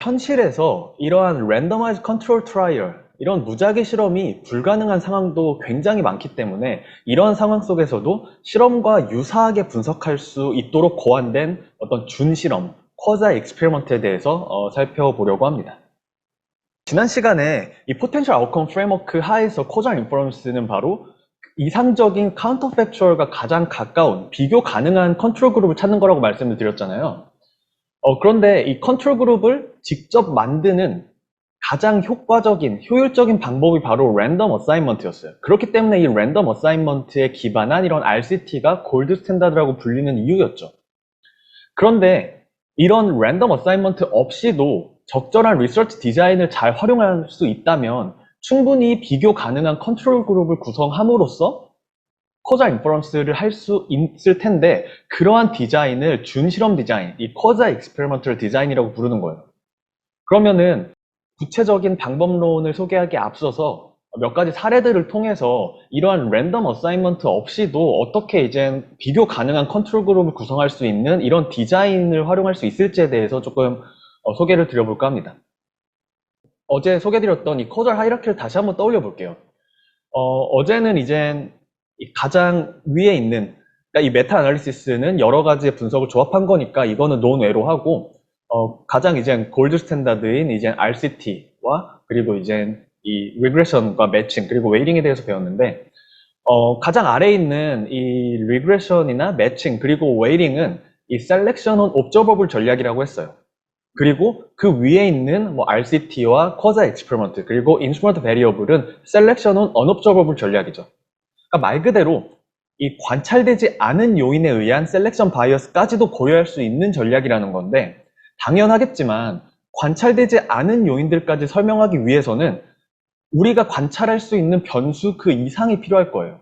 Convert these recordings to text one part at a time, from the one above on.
현실에서 이러한 randomized control trial, 이런 무작위 실험이 불가능한 상황도 굉장히 많기 때문에 이런 상황 속에서도 실험과 유사하게 분석할 수 있도록 고안된 어떤 준실험, 쿼자 익스페리먼트에 대해서 살펴보려고 합니다. 지난 시간에 이 포텐셜 아웃컴 프레임워크 하에서 코잘 인퍼런스는 바로 이상적인 카운터팩추얼과 가장 가까운 비교 가능한 컨트롤 그룹을 찾는 거라고 말씀을 드렸잖아요. 그런데 이 컨트롤 그룹을 직접 만드는 가장 효과적인, 효율적인 방법이 바로 랜덤 어사인먼트였어요. 그렇기 때문에 이 랜덤 어사인먼트에 기반한 이런 RCT가 골드 스탠다드라고 불리는 이유였죠. 그런데 이런 랜덤 어사인먼트 없이도 적절한 리서치 디자인을 잘 활용할 수 있다면 충분히 비교 가능한 컨트롤 그룹을 구성함으로써 코자 인퍼런스를 할 수 있을 텐데, 그러한 디자인을 준실험 디자인, 이 코자 익스페리먼털 디자인이라고 부르는 거예요. 그러면은 구체적인 방법론을 소개하기에 앞서서 몇 가지 사례들을 통해서 이러한 랜덤 어사인먼트 없이도 어떻게 이제 비교 가능한 컨트롤 그룹을 구성할 수 있는 이런 디자인을 활용할 수 있을지에 대해서 조금 소개를 드려볼까 합니다. 어제 소개드렸던 이 코자 하이라키를 다시 한번 떠올려 볼게요. 어제는 이제 가장 위에 있는, 그러니까 이 메타 아날리시스는 여러 가지의 분석을 조합한 거니까 이거는 논외로 하고, 가장 이제 골드 스탠다드인 이제 RCT와 그리고 이제 이 리그레션과 매칭 그리고 웨이링에 대해서 배웠는데, 가장 아래에 있는 이 리그레션이나 매칭 그리고 웨이링은 이 셀렉션 온 옵저버블 전략이라고 했어요. 그리고 그 위에 있는 뭐 RCT와 쿼자 익스페리먼트 그리고 인스트루먼트 베리어블은 셀렉션 온 언옵저버블 전략이죠. 그러니까 말 그대로 이 관찰되지 않은 요인에 의한 셀렉션 바이어스까지도 고려할 수 있는 전략이라는 건데, 당연하겠지만 관찰되지 않은 요인들까지 설명하기 위해서는 우리가 관찰할 수 있는 변수 그 이상이 필요할 거예요.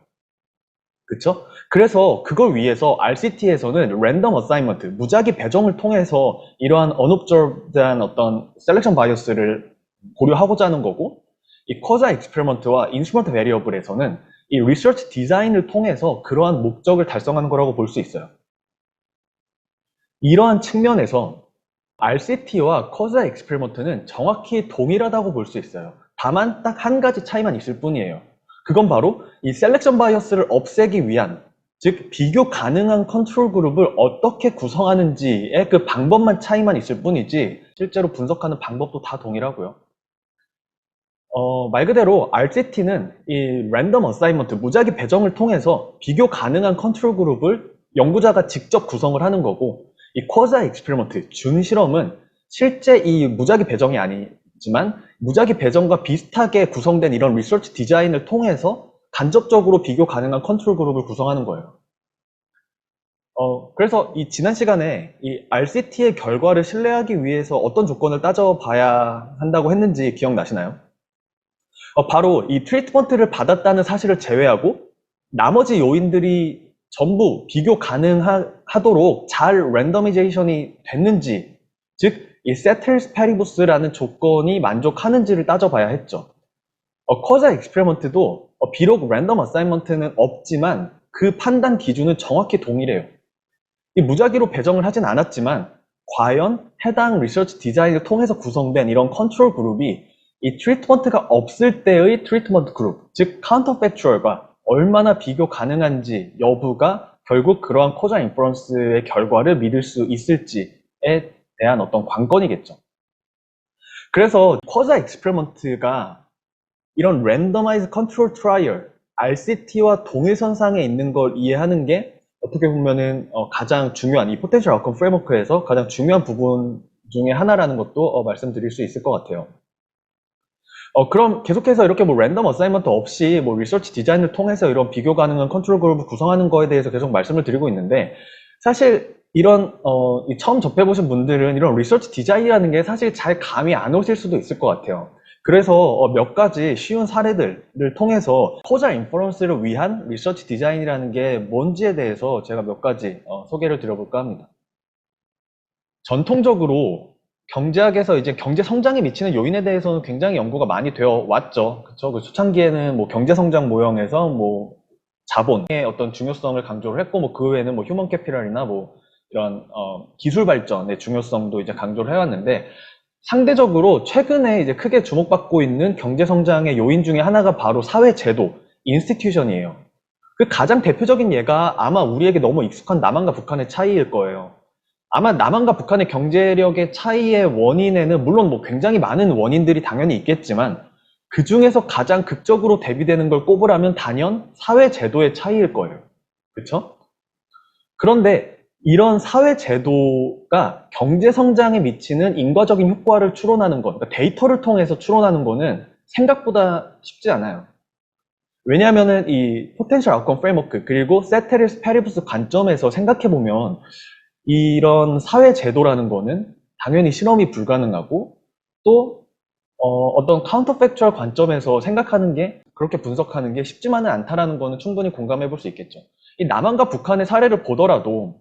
그쵸? 그래서 그걸 위해서 RCT에서는 랜덤 어사인먼트, 무작위 배정을 통해서 이러한 unobserved한 어떤 셀렉션 바이어스를 고려하고자 하는 거고, 이 쿼자 익스페리먼트와 인스트루먼트 베리어블에서는 이 리서치 디자인을 통해서 그러한 목적을 달성하는 거라고 볼 수 있어요. 이러한 측면에서 RCT와 쿼자 익스페리먼트는 정확히 동일하다고 볼 수 있어요. 다만 딱 한 가지 차이만 있을 뿐이에요. 그건 바로 이 셀렉션 바이어스를 없애기 위한, 즉 비교 가능한 컨트롤 그룹을 어떻게 구성하는지의 그 방법만 차이만 있을 뿐이지 실제로 분석하는 방법도 다 동일하고요. 말 그대로 RCT는 이 랜덤 어사인먼트, 무작위 배정을 통해서 비교 가능한 컨트롤 그룹을 연구자가 직접 구성을 하는 거고, 이 쿼자 익스페리먼트, 준실험은 실제 이 무작위 배정이 아니지만 무작위 배정과 비슷하게 구성된 이런 리서치 디자인을 통해서 간접적으로 비교 가능한 컨트롤 그룹을 구성하는 거예요. 그래서 이 지난 시간에 이 RCT의 결과를 신뢰하기 위해서 어떤 조건을 따져봐야 한다고 했는지 기억나시나요? 바로 이 트리트먼트를 받았다는 사실을 제외하고 나머지 요인들이 전부 비교 가능하도록 잘 랜더미제이션이 됐는지, 즉 이 세틀스 페리부스라는 조건이 만족하는지를 따져봐야 했죠. 쿼자 익스페리먼트도 비록 랜덤 어사인먼트는 없지만 그 판단 기준은 정확히 동일해요. 이 무작위로 배정을 하진 않았지만 과연 해당 리서치 디자인을 통해서 구성된 이런 컨트롤 그룹이 이 트리트먼트가 없을 때의 트리트먼트 그룹, 즉 카운터팩추얼과 얼마나 비교 가능한지 여부가 결국 그러한 코자 인퍼런스의 결과를 믿을 수 있을지에 대한 어떤 관건이겠죠. 그래서 코자 익스페리먼트가 이런 랜더마이즈 컨트롤 트라이얼, RCT와 동일선상에 있는 걸 이해하는 게 어떻게 보면은 가장 중요한, 이 포텐셜 아웃컴 프레임워크에서 가장 중요한 부분 중에 하나라는 것도 말씀드릴 수 있을 것 같아요. 그럼 계속해서 이렇게 뭐 랜덤 어사인먼트 없이 뭐 리서치 디자인을 통해서 이런 비교 가능한 컨트롤 그룹을 구성하는 거에 대해서 계속 말씀을 드리고 있는데, 사실 이런 처음 접해보신 분들은 이런 리서치 디자인이라는 게 사실 잘 감이 안 오실 수도 있을 것 같아요. 그래서 몇 가지 쉬운 사례들을 통해서 코자 인퍼런스를 위한 리서치 디자인이라는 게 뭔지에 대해서 제가 몇 가지 소개를 드려볼까 합니다. 전통적으로 경제학에서 이제 경제 성장에 미치는 요인에 대해서는 굉장히 연구가 많이 되어 왔죠. 그쵸? 그 초창기에는 뭐 경제 성장 모형에서 뭐 자본의 어떤 중요성을 강조를 했고, 뭐 그 외에는 뭐 휴먼 캐피럴이나 뭐 이런 기술 발전의 중요성도 이제 강조를 해왔는데, 상대적으로 최근에 이제 크게 주목받고 있는 경제 성장의 요인 중에 하나가 바로 사회제도, 인스티튜션이에요. 그 가장 대표적인 예가 아마 우리에게 너무 익숙한 남한과 북한의 차이일 거예요. 아마 남한과 북한의 경제력의 차이의 원인에는 물론 뭐 굉장히 많은 원인들이 당연히 있겠지만 그 중에서 가장 극적으로 대비되는 걸 꼽으라면 단연 사회제도의 차이일 거예요. 그렇죠? 그런데 이런 사회제도가 경제 성장에 미치는 인과적인 효과를 추론하는 것, 그러니까 데이터를 통해서 추론하는 거는 생각보다 쉽지 않아요. 왜냐하면은 이 포텐셜 아웃컴 프레임워크 그리고 세테리스 페리부스 관점에서 생각해 보면 이런 사회제도라는 거는 당연히 실험이 불가능하고 또 어떤 카운터 팩추얼 관점에서 생각하는 게 그렇게 분석하는 게 쉽지만은 않다라는 거는 충분히 공감해 볼 수 있겠죠. 이 남한과 북한의 사례를 보더라도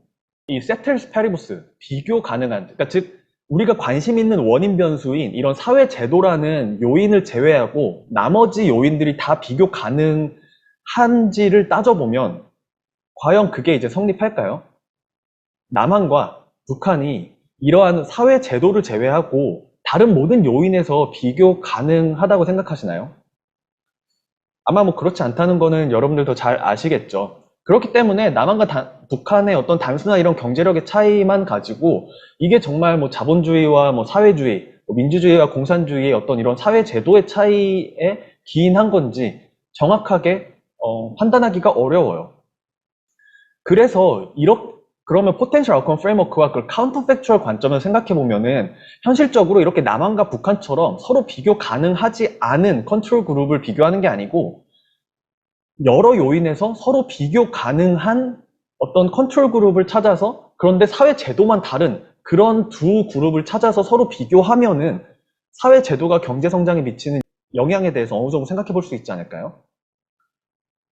이 세텔스 페리부스 비교 가능한 그러니까 즉 우리가 관심 있는 원인 변수인 이런 사회 제도라는 요인을 제외하고 나머지 요인들이 다 비교 가능한지를 따져보면 과연 그게 이제 성립할까요? 남한과 북한이 이러한 사회 제도를 제외하고 다른 모든 요인에서 비교 가능하다고 생각하시나요? 아마 뭐 그렇지 않다는 거는 여러분들도 잘 아시겠죠. 그렇기 때문에 남한과 북한의 어떤 단순한 이런 경제력의 차이만 가지고 이게 정말 뭐 자본주의와 뭐 사회주의, 뭐 민주주의와 공산주의의 어떤 이런 사회 제도의 차이에 기인한 건지 정확하게 판단하기가 어려워요. 그래서 그러면 포텐셜 아웃컴 프레임워크와 그 카운터 팩추얼 관점에서 생각해 보면은 현실적으로 이렇게 남한과 북한처럼 서로 비교 가능하지 않은 컨트롤 그룹을 비교하는 게 아니고 여러 요인에서 서로 비교 가능한 어떤 컨트롤 그룹을 찾아서 그런데 사회 제도만 다른 그런 두 그룹을 찾아서 서로 비교하면은 사회 제도가 경제 성장에 미치는 영향에 대해서 어느 정도 생각해 볼 수 있지 않을까요?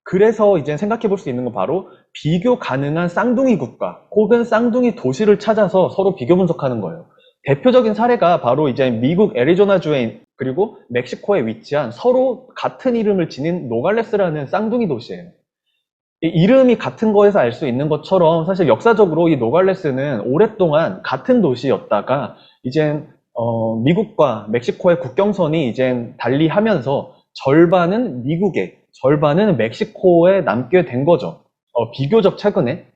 그래서 이제 생각해 볼 수 있는 건 바로 비교 가능한 쌍둥이 국가 혹은 쌍둥이 도시를 찾아서 서로 비교 분석하는 거예요. 대표적인 사례가 바로 이제 미국 애리조나주에 그리고 멕시코에 위치한 서로 같은 이름을 지닌 노갈레스라는 쌍둥이 도시예요. 이 이름이 같은 거에서 알 수 있는 것처럼 사실 역사적으로 이 노갈레스는 오랫동안 같은 도시였다가 이젠 미국과 멕시코의 국경선이 이젠 달리하면서 절반은 미국에 절반은 멕시코에 남게 된 거죠. 비교적 최근에.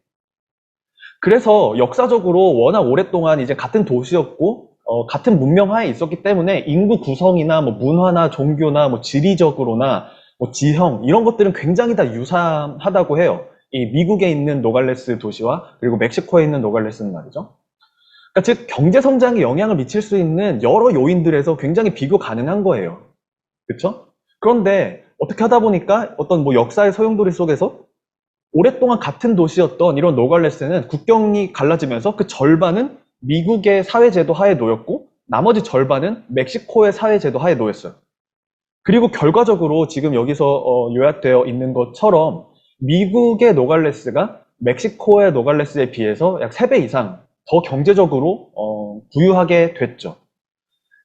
그래서 역사적으로 워낙 오랫동안 이제 같은 도시였고 같은 문명하에 있었기 때문에 인구 구성이나 뭐 문화나 종교나 뭐 지리적으로나 뭐 지형 이런 것들은 굉장히 다 유사하다고 해요. 이 미국에 있는 노갈레스 도시와 그리고 멕시코에 있는 노갈레스는 말이죠. 그러니까 즉 경제 성장에 영향을 미칠 수 있는 여러 요인들에서 굉장히 비교 가능한 거예요. 그렇죠? 그런데 어떻게 하다 보니까 어떤 뭐 역사의 소용돌이 속에서 오랫동안 같은 도시였던 이런 노갈레스는 국경이 갈라지면서 그 절반은 미국의 사회제도 하에 놓였고 나머지 절반은 멕시코의 사회제도 하에 놓였어요. 그리고 결과적으로 지금 여기서 요약되어 있는 것처럼 미국의 노갈레스가 멕시코의 노갈레스에 비해서 약 3배 이상 더 경제적으로 부유하게 됐죠.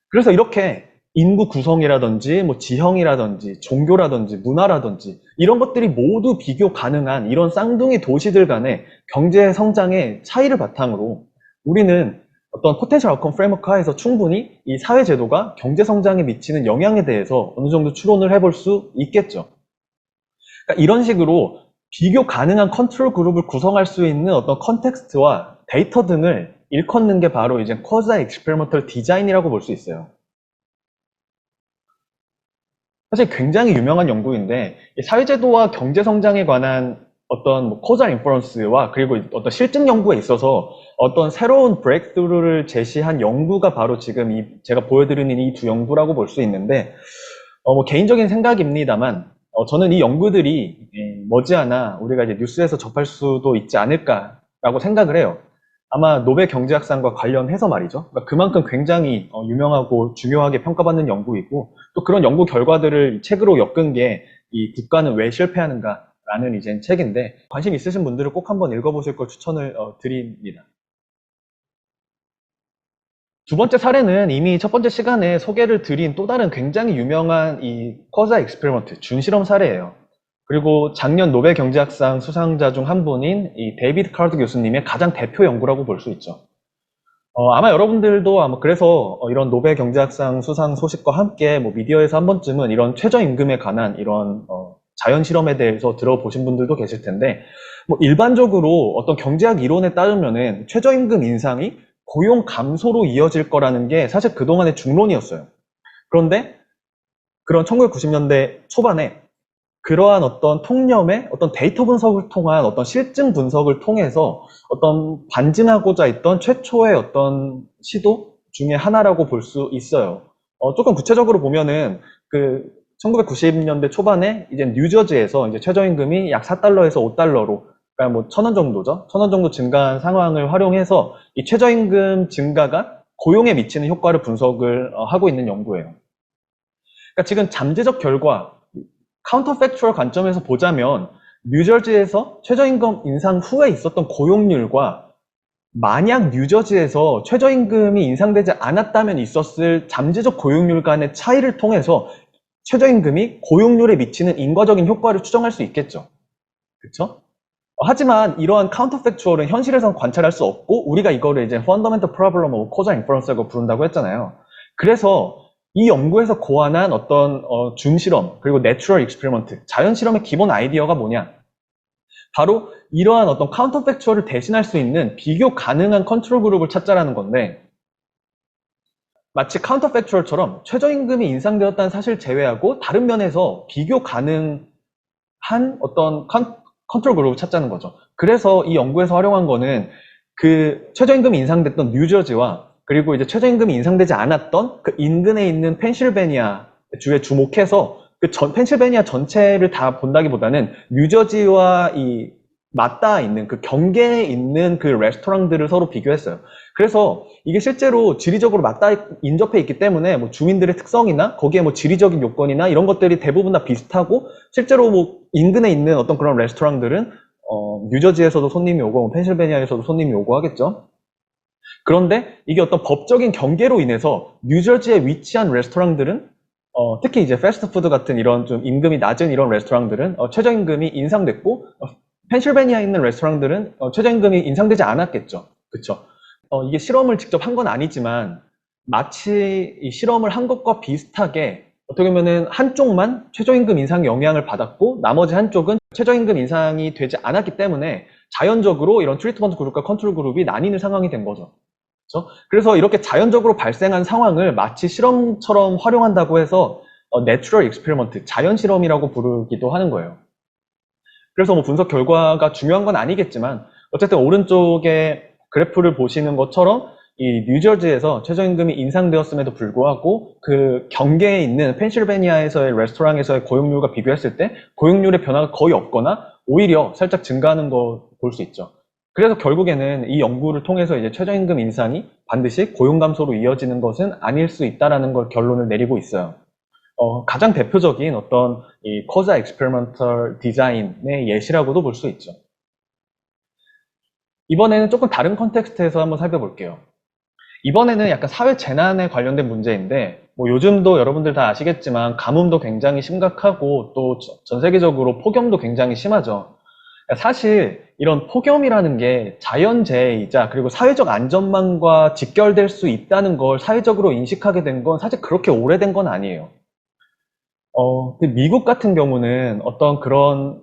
그래서 이렇게 인구 구성이라든지 뭐 지형이라든지 종교라든지 문화라든지 이런 것들이 모두 비교 가능한 이런 쌍둥이 도시들 간의 경제 성장의 차이를 바탕으로 우리는 어떤 포텐셜 아웃컴 프레임워크 하에서 충분히 이 사회 제도가 경제 성장에 미치는 영향에 대해서 어느 정도 추론을 해볼 수 있겠죠. 그러니까 이런 식으로 비교 가능한 컨트롤 그룹을 구성할 수 있는 어떤 컨텍스트와 데이터 등을 일컫는 게 바로 이제 쿼자 익스페리먼털 디자인이라고 볼 수 있어요. 사실 굉장히 유명한 연구인데 사회제도와 경제성장에 관한 어떤 뭐 코잘 인퍼런스와 그리고 어떤 실증 연구에 있어서 어떤 새로운 브레이크스루를 제시한 연구가 바로 지금 제가 보여드리는 이 두 연구라고 볼 수 있는데 뭐 개인적인 생각입니다만 저는 이 연구들이 머지않아 우리가 이제 뉴스에서 접할 수도 있지 않을까라고 생각을 해요. 아마 노벨 경제학상과 관련해서 말이죠. 그러니까 그만큼 굉장히 유명하고 중요하게 평가받는 연구이고 또 그런 연구 결과들을 책으로 엮은 게 이 국가는 왜 실패하는가라는 이제 책인데 관심 있으신 분들은 꼭 한번 읽어보실 걸 추천을 드립니다. 두 번째 사례는 이미 첫 번째 시간에 소개를 드린 또 다른 굉장히 유명한 이 쿼자 익스페리먼트 준실험 사례예요. 그리고 작년 노벨 경제학상 수상자 중 한 분인 이 데이비드 카르드 교수님의 가장 대표 연구라고 볼 수 있죠. 아마 여러분들도 아마 그래서 이런 노벨 경제학상 수상 소식과 함께 뭐 미디어에서 한 번쯤은 이런 최저임금에 관한 이런 자연 실험에 대해서 들어보신 분들도 계실 텐데, 뭐 일반적으로 어떤 경제학 이론에 따르면은 최저임금 인상이 고용 감소로 이어질 거라는 게 사실 그동안의 중론이었어요. 그런데 그런 1990년대 초반에 그러한 어떤 통념의 어떤 데이터 분석을 통한 어떤 실증 분석을 통해서 어떤 반증하고자 했던 최초의 어떤 시도 중에 하나라고 볼 수 있어요. 조금 구체적으로 보면은 그 1990년대 초반에 이제 뉴저지에서 이제 최저임금이 약 4달러에서 5달러로, 그러니까 뭐 1,000원 정도죠. 1,000원 정도 증가한 상황을 활용해서 이 최저임금 증가가 고용에 미치는 효과를 분석을 하고 있는 연구예요. 그러니까 지금 잠재적 결과, 카운터 팩추얼 관점에서 보자면 뉴저지에서 최저임금 인상 후에 있었던 고용률과 만약 뉴저지에서 최저임금이 인상되지 않았다면 있었을 잠재적 고용률 간의 차이를 통해서 최저임금이 고용률에 미치는 인과적인 효과를 추정할 수 있겠죠. 그렇죠? 하지만 이러한 카운터 팩추얼은 현실에선 관찰할 수 없고 우리가 이거를 이제 fundamental problem of causal inference라고 부른다고 했잖아요. 그래서 이 연구에서 고안한 어떤 준실험 그리고 내추럴 익스페리먼트, 자연 실험의 기본 아이디어가 뭐냐? 바로 이러한 어떤 카운터 팩추얼을 대신할 수 있는 비교 가능한 컨트롤 그룹을 찾자라는 건데, 마치 카운터 팩추얼처럼 최저임금이 인상되었다는 사실 제외하고 다른 면에서 비교 가능한 어떤 컨트롤 그룹을 찾자는 거죠. 그래서 이 연구에서 활용한 거는 그 최저임금이 인상됐던 뉴저지와 그리고 이제 최저임금이 인상되지 않았던 그 인근에 있는 펜실베니아 주에 주목해서 그 펜실베니아 전체를 다 본다기보다는 뉴저지와 이 맞닿아 있는 그 경계에 있는 그 레스토랑들을 서로 비교했어요. 그래서 이게 실제로 지리적으로 맞닿아 인접해 있기 때문에 뭐 주민들의 특성이나 거기에 뭐 지리적인 요건이나 이런 것들이 대부분 다 비슷하고, 실제로 뭐 인근에 있는 어떤 그런 레스토랑들은 뉴저지에서도 손님이 오고 뭐 펜실베니아에서도 손님이 오고 하겠죠. 그런데 이게 어떤 법적인 경계로 인해서 뉴저지에 위치한 레스토랑들은 특히 이제 패스트푸드 같은 이런 좀 임금이 낮은 이런 레스토랑들은 최저임금이 인상됐고, 펜실베니아에 있는 레스토랑들은 최저임금이 인상되지 않았겠죠. 그쵸? 이게 실험을 직접 한 건 아니지만 마치 이 실험을 한 것과 비슷하게 어떻게 보면은 한쪽만 최저임금 인상 영향을 받았고 나머지 한쪽은 최저임금 인상이 되지 않았기 때문에 자연적으로 이런 트리트먼트 그룹과 컨트롤 그룹이 나뉘는 상황이 된 거죠. 그렇죠? 그래서 이렇게 자연적으로 발생한 상황을 마치 실험처럼 활용한다고 해서 내추럴 익스페리먼트, 자연 실험이라고 부르기도 하는 거예요. 그래서 뭐 분석 결과가 중요한 건 아니겠지만 어쨌든 오른쪽에 그래프를 보시는 것처럼 이 뉴저지에서 최저임금이 인상되었음에도 불구하고 그 경계에 있는 펜실베니아에서의 레스토랑에서의 고용률과 비교했을 때 고용률의 변화가 거의 없거나 오히려 살짝 증가하는 거 볼 수 있죠. 그래서 결국에는 이 연구를 통해서 이제 최저임금 인상이 반드시 고용 감소로 이어지는 것은 아닐 수 있다라는 걸 결론을 내리고 있어요. 가장 대표적인 어떤 이 코자 익스페리먼털 디자인의 예시라고도 볼 수 있죠. 이번에는 조금 다른 컨텍스트에서 한번 살펴볼게요. 이번에는 약간 사회 재난에 관련된 문제인데, 뭐 요즘도 여러분들 다 아시겠지만 가뭄도 굉장히 심각하고 또 전 세계적으로 폭염도 굉장히 심하죠. 사실 이런 폭염이라는 게 자연재해이자 그리고 사회적 안전망과 직결될 수 있다는 걸 사회적으로 인식하게 된 건 사실 그렇게 오래된 건 아니에요. 미국 같은 경우는 어떤 그런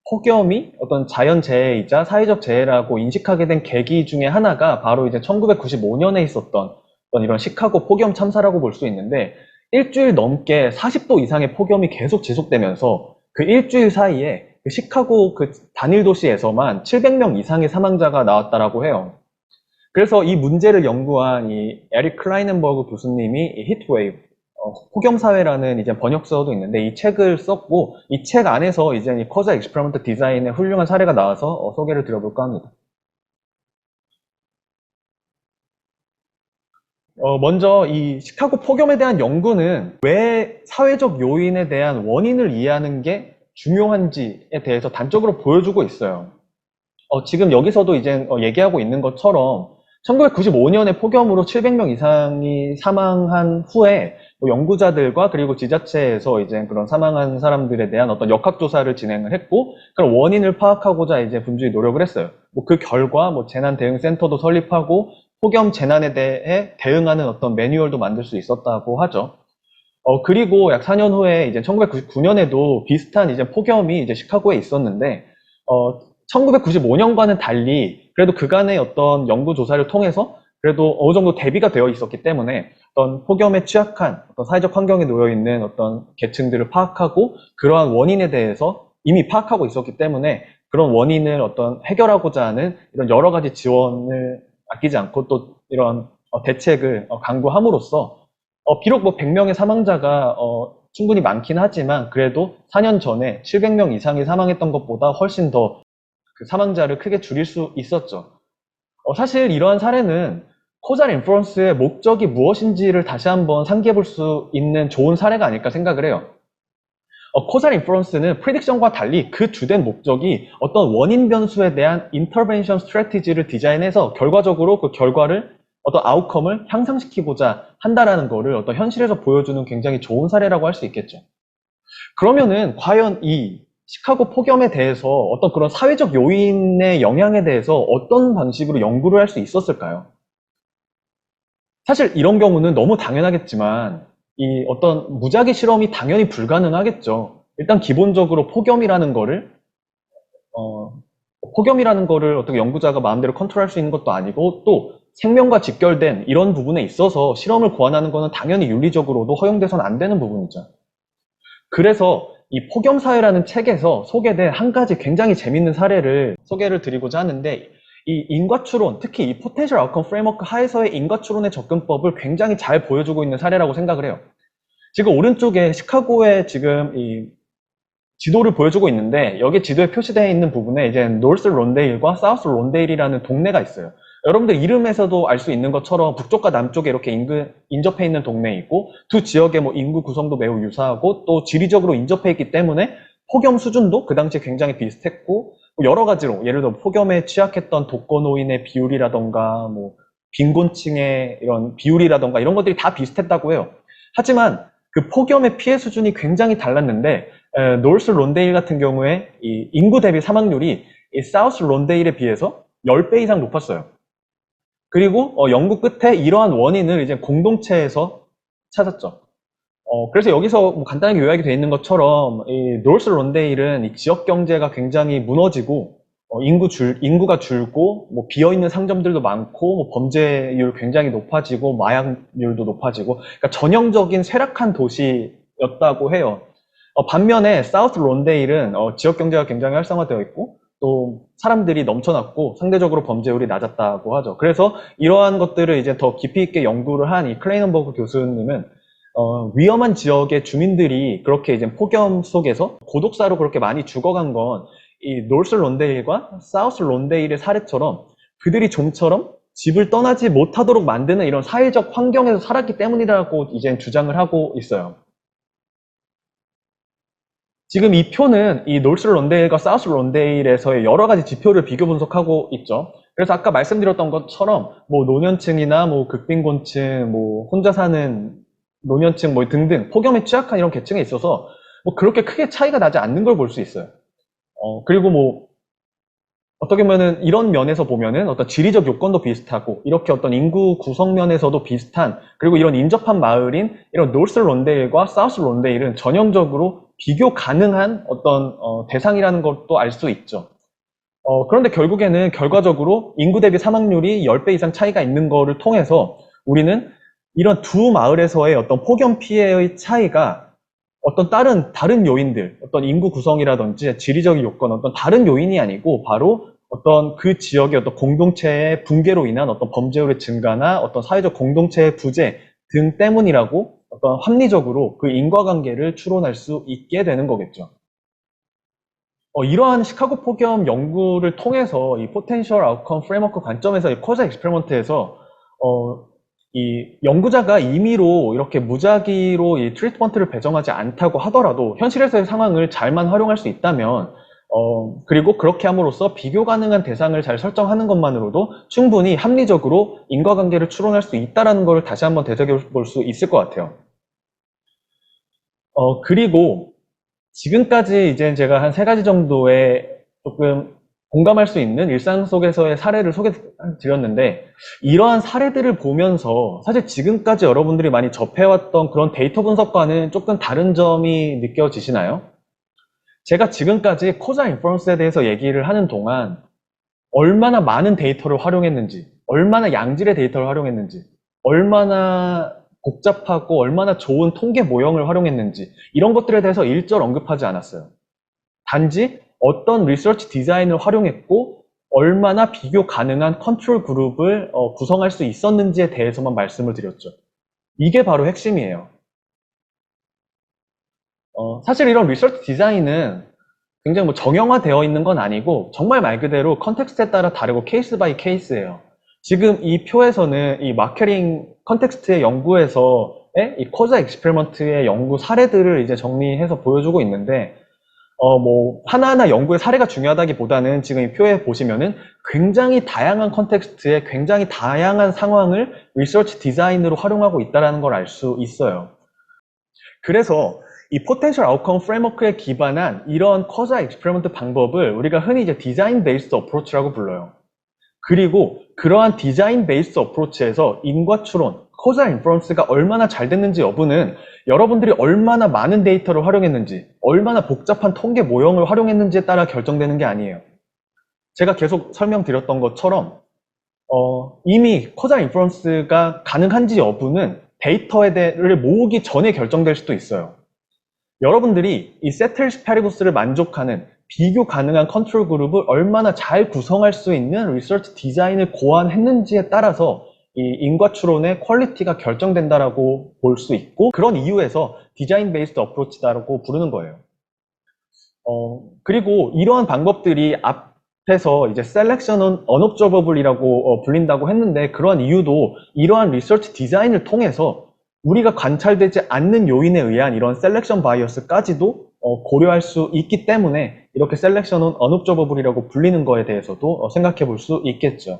폭염이 어떤 자연재해이자 사회적 재해라고 인식하게 된 계기 중에 하나가 바로 이제 1995년에 있었던 어떤 이런 시카고 폭염 참사라고 볼 수 있는데, 일주일 넘게 40도 이상의 폭염이 계속 지속되면서 그 일주일 사이에 그 시카고 그 단일 도시에서만 700명 이상의 사망자가 나왔다라고 해요. 그래서 이 문제를 연구한 이 에릭 클라이넨버그 교수님이 이 히트웨이브, 폭염 사회라는 이제 번역서도 있는데 이 책을 썼고, 이 책 안에서 이제 이 커자 익스페리먼트 디자인의 훌륭한 사례가 나와서 소개를 드려볼까 합니다. 먼저 이 시카고 폭염에 대한 연구는 왜 사회적 요인에 대한 원인을 이해하는 게 중요한지에 대해서 단적으로 보여주고 있어요. 지금 여기서도 이제 얘기하고 있는 것처럼 1995년에 폭염으로 700명 이상이 사망한 후에 뭐 연구자들과 그리고 지자체에서 이제 그런 사망한 사람들에 대한 어떤 역학조사를 진행을 했고, 그런 원인을 파악하고자 이제 분주히 노력을 했어요. 뭐 그 결과 뭐 재난대응센터도 설립하고 폭염 재난에 대해 대응하는 어떤 매뉴얼도 만들 수 있었다고 하죠. 그리고 약 4년 후에 이제 1999년에도 비슷한 이제 폭염이 이제 시카고에 있었는데, 1995년과는 달리 그래도 그간의 어떤 연구 조사를 통해서 그래도 어느 정도 대비가 되어 있었기 때문에 어떤 폭염에 취약한 어떤 사회적 환경에 놓여 있는 어떤 계층들을 파악하고 그러한 원인에 대해서 이미 파악하고 있었기 때문에 그런 원인을 어떤 해결하고자 하는 이런 여러 가지 지원을 아끼지 않고 또 이런 대책을 강구함으로써 비록 뭐 100명의 사망자가 충분히 많긴 하지만 그래도 4년 전에 700명 이상이 사망했던 것보다 훨씬 더 그 사망자를 크게 줄일 수 있었죠. 사실 이러한 사례는 코잘 인퍼런스의 목적이 무엇인지를 다시 한번 상기해 볼 수 있는 좋은 사례가 아닐까 생각을 해요. 코잘 인퍼런스는 프리딕션과 달리 그 주된 목적이 어떤 원인 변수에 대한 인터벤션 스트래티지를 디자인해서 결과적으로 그 결과를 어떤 아웃컴을 향상시키고자 한다라는 거를 어떤 현실에서 보여주는 굉장히 좋은 사례라고 할 수 있겠죠. 그러면은 과연 이 시카고 폭염에 대해서 어떤 그런 사회적 요인의 영향에 대해서 어떤 방식으로 연구를 할 수 있었을까요? 사실 이런 경우는 너무 당연하겠지만 이 어떤 무작위 실험이 당연히 불가능하겠죠. 일단 기본적으로 어, 폭염이라는 거를 어떻게 연구자가 마음대로 컨트롤할 수 있는 것도 아니고 또 생명과 직결된 이런 부분에 있어서 실험을 고안하는 것은 당연히 윤리적으로도 허용돼서는 안 되는 부분이죠. 그래서 이 폭염사회라는 책에서 소개된 한 가지 굉장히 재밌는 사례를 소개를 드리고자 하는데 이 인과추론, 특히 이 포텐셜 아웃컴 프레임워크 하에서의 인과추론의 접근법을 굉장히 잘 보여주고 있는 사례라고 생각을 해요. 지금 오른쪽에 시카고의 지금 이 지도를 보여주고 있는데 여기 지도에 표시되어 있는 부분에 이제 노스 론데일과 사우스 론데일이라는 동네가 있어요. 여러분들 이름에서도 알 수 있는 것처럼 북쪽과 남쪽에 이렇게 인접해 있는 동네에 있고 두 지역의 뭐 인구 구성도 매우 유사하고 또 지리적으로 인접해 있기 때문에 폭염 수준도 그 당시에 굉장히 비슷했고 뭐 여러 가지로 예를 들어 폭염에 취약했던 독거노인의 비율이라던가 뭐 빈곤층의 이런 비율이라던가 이런 것들이 다 비슷했다고 해요. 하지만 그 폭염의 피해 수준이 굉장히 달랐는데 노스 론데일 같은 경우에 이 인구 대비 사망률이 이 사우스 론데일에 비해서 10배 이상 높았어요. 그리고 연구 끝에 이러한 원인을 이제 공동체에서 찾았죠. 그래서 여기서 뭐 간단하게 요약이 되어 있는 것처럼 이 노스 론데일은 이 지역 경제가 굉장히 무너지고 인구가 줄고 뭐 비어있는 상점들도 많고 뭐 범죄율 굉장히 높아지고 마약률도 높아지고 그러니까 전형적인 쇠락한 도시였다고 해요. 반면에 사우스 론데일은 지역 경제가 굉장히 활성화되어 있고 또 사람들이 넘쳐났고 상대적으로 범죄율이 낮았다고 하죠. 그래서 이러한 것들을 이제 더 깊이 있게 연구를 한 이 클레이넌버그 교수님은 위험한 지역의 주민들이 그렇게 이제 폭염 속에서 고독사로 그렇게 많이 죽어간 건 이 노스 론데일과 사우스 론데일의 사례처럼 그들이 좀처럼 집을 떠나지 못하도록 만드는 이런 사회적 환경에서 살았기 때문이라고 이제 주장을 하고 있어요. 지금 이 표는 이 노스 론데일과 사우스 론데일에서의 여러 가지 지표를 비교 분석하고 있죠. 그래서 아까 말씀드렸던 것처럼 뭐 노년층이나 뭐 극빈곤층, 뭐 혼자 사는 노년층 뭐 등등 폭염에 취약한 이런 계층에 있어서 뭐 그렇게 크게 차이가 나지 않는 걸 볼 수 있어요. 그리고 뭐 어떻게 보면은 이런 면에서 보면은 어떤 지리적 요건도 비슷하고 이렇게 어떤 인구 구성 면에서도 비슷한 그리고 이런 인접한 마을인 이런 노스 론데일과 사우스 론데일은 전형적으로 비교 가능한 어떤 대상이라는 것도 알 수 있죠. 그런데 결국에는 결과적으로 인구 대비 사망률이 10배 이상 차이가 있는 거를 통해서 우리는 이런 두 마을에서의 어떤 폭염 피해의 차이가 어떤 다른 요인들, 어떤 인구 구성이라든지 지리적인 요건, 어떤 다른 요인이 아니고 바로 어떤 그 지역의 어떤 공동체의 붕괴로 인한 어떤 범죄율의 증가나 어떤 사회적 공동체의 부재 등 때문이라고 어떤 합리적으로 그 인과관계를 추론할 수 있게 되는 거겠죠. 이러한 시카고 폭염 연구를 통해서 이 포텐셜 아웃컴 프레임워크 관점에서 이 코자 익스페리먼트에서 이 연구자가 임의로 이렇게 무작위로 이 트리트먼트를 배정하지 않다고 하더라도 현실에서의 상황을 잘만 활용할 수 있다면 그리고 그렇게 함으로써 비교 가능한 대상을 잘 설정하는 것만으로도 충분히 합리적으로 인과관계를 추론할 수 있다는 걸 다시 한번 되새겨볼 수 있을 것 같아요. 그리고 지금까지 이제 제가 한 세 가지 정도의 조금 공감할 수 있는 일상 속에서의 사례를 소개드렸는데, 이러한 사례들을 보면서 사실 지금까지 여러분들이 많이 접해왔던 그런 데이터 분석과는 조금 다른 점이 느껴지시나요? 제가 지금까지 코자 인퍼런스에 대해서 얘기를 하는 동안 얼마나 많은 데이터를 활용했는지, 얼마나 양질의 데이터를 활용했는지, 얼마나 복잡하고 얼마나 좋은 통계 모형을 활용했는지, 이런 것들에 대해서 일절 언급하지 않았어요. 단지 어떤 리서치 디자인을 활용했고 얼마나 비교 가능한 컨트롤 그룹을 구성할 수 있었는지에 대해서만 말씀을 드렸죠. 이게 바로 핵심이에요. 사실 이런 리서치 디자인은 굉장히 뭐 정형화되어 있는 건 아니고 정말 말 그대로 컨텍스트에 따라 다르고 케이스 바이 케이스예요. 지금 이 표에서는 이 마케팅 컨텍스트의 연구에서의 이 코자 익스페리먼트의 연구 사례들을 이제 정리해서 보여주고 있는데, 뭐 하나하나 연구의 사례가 중요하다기보다는 지금 이 표에 보시면은 굉장히 다양한 컨텍스트에 굉장히 다양한 상황을 리서치 디자인으로 활용하고 있다는 걸 알 수 있어요. 그래서 이 포텐셜 아웃컴 프레임워크에 기반한 이런 코자 익스페리먼트 방법을 우리가 흔히 이제 디자인 베이스드 어프로치라고 불러요. 그리고 그러한 디자인 베이스드 어프로치에서 인과 추론, 코자 인퍼런스가 얼마나 잘 됐는지 여부는 여러분들이 얼마나 많은 데이터를 활용했는지, 얼마나 복잡한 통계 모형을 활용했는지에 따라 결정되는 게 아니에요. 제가 계속 설명드렸던 것처럼 이미 코자 인퍼런스가 가능한지 여부는 데이터를 모으기 전에 결정될 수도 있어요. 여러분들이 이 세틀스페리고스를 만족하는 비교 가능한 컨트롤 그룹을 얼마나 잘 구성할 수 있는 리서치 디자인을 고안했는지에 따라서 이 인과 추론의 퀄리티가 결정된다라고 볼 수 있고, 그런 이유에서 디자인 베이스드 어프로치다라고 부르는 거예요. 그리고 이러한 방법들이 앞에서 이제 셀렉션은 언옵저버블이라고 불린다고 했는데, 그러한 이유도 이러한 리서치 디자인을 통해서 우리가 관찰되지 않는 요인에 의한 이런 셀렉션 바이어스까지도 고려할 수 있기 때문에 이렇게 셀렉션은 언옵저버블이라고 불리는 거에 대해서도 생각해 볼 수 있겠죠.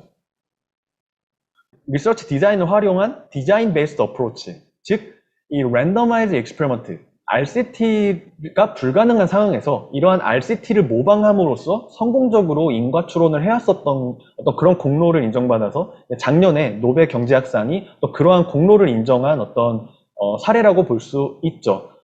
리서치 디자인을 활용한 디자인 베이스드 어프로치, 즉 이 랜더마이즈 익스페리먼트, RCT가 불가능한 상황에서 이러한 RCT를 모방함으로써 성공적으로 인과 추론을 해왔었던 어떤 그런 공로를 인정받아서 작년에 노벨 경제학상이 또 그러한 공로를 인정한 어떤 사례라고 볼 수 있죠.